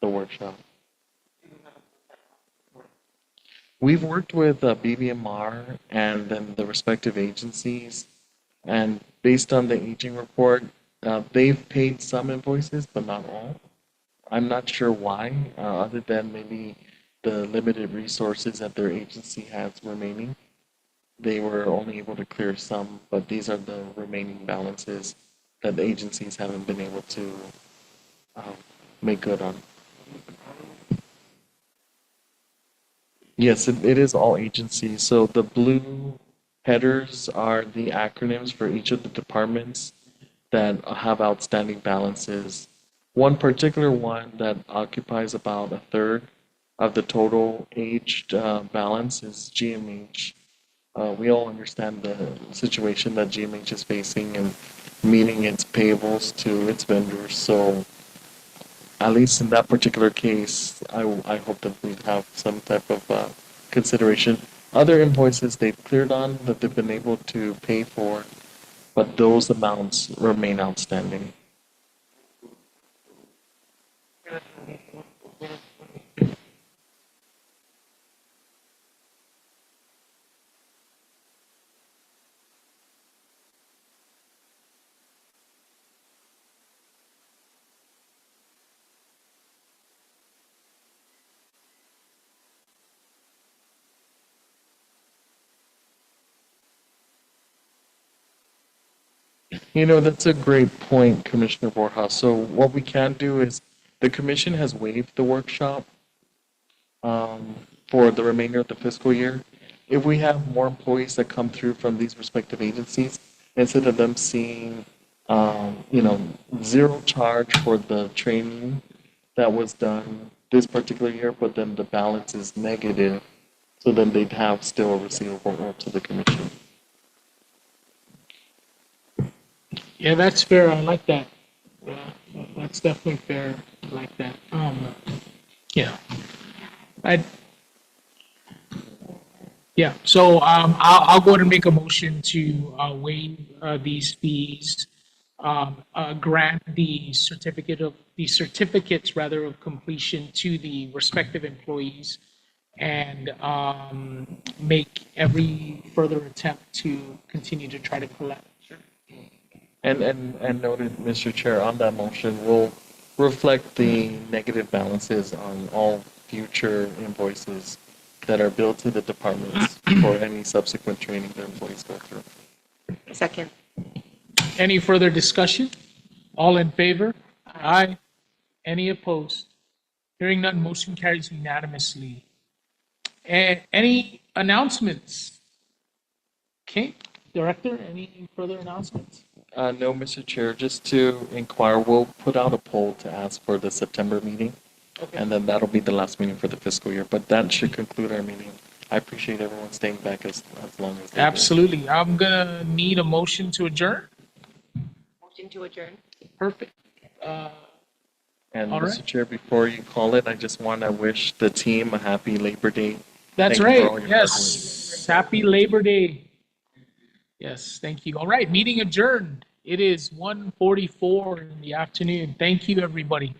the workshop. We've worked with BBMR and then the respective agencies, and based on the aging report, they've paid some invoices, but not all. I'm not sure why, other than maybe the limited resources that their agency has remaining. They were only able to clear some, but these are the remaining balances that the agencies haven't been able to make good on. Yes, it is all agencies. So the blue headers are the acronyms for each of the departments that have outstanding balances. One particular one that occupies about a third of the total aged balance is GMH. We all understand the situation that GMH is facing and meeting its payables to its vendors. So at least in that particular case, I hope that we have some type of consideration. Other invoices they've cleared on that they've been able to pay for, but those amounts remain outstanding. You know, that's a great point, Commissioner Borja. So what we can do is the commission has waived the workshop um, for the remainder of the fiscal year. If we have more employees that come through from these respective agencies, instead of them seeing, you know, zero charge for the training that was done this particular year, but then the balance is negative, so then they'd have still a receivable to the commission. Yeah, that's fair. I like that. Yeah, that's definitely fair. I like that. Yeah. I, yeah, so I'll go ahead and make a motion to waive these fees, grant the certificates rather of completion to the respective employees, and make every further attempt to continue to try to collect. And noted, Mr. Chair, on that motion, we'll reflect the negative balances on all future invoices that are billed to the departments for any subsequent training their employees go through. Second. Any further discussion? All in favor? Aye. Any opposed? Hearing none, motion carries unanimously. Any announcements? Okay, Director, any further announcements? No, Mr. Chair, just to inquire, we'll put out a poll to ask for the September meeting, and then that'll be the last meeting for the fiscal year. But that should conclude our meeting. I appreciate everyone staying back as long as they did. Absolutely. I'm gonna need a motion to adjourn. Motion to adjourn. Perfect. And All Mr. right. Chair, before you call it, I just want to wish the team a happy Labor Day. That's Thank you for right. all your hard work. Yes. Happy Labor Day. Yes, thank you. All right, meeting adjourned. It is 1:44 in the afternoon. Thank you, everybody.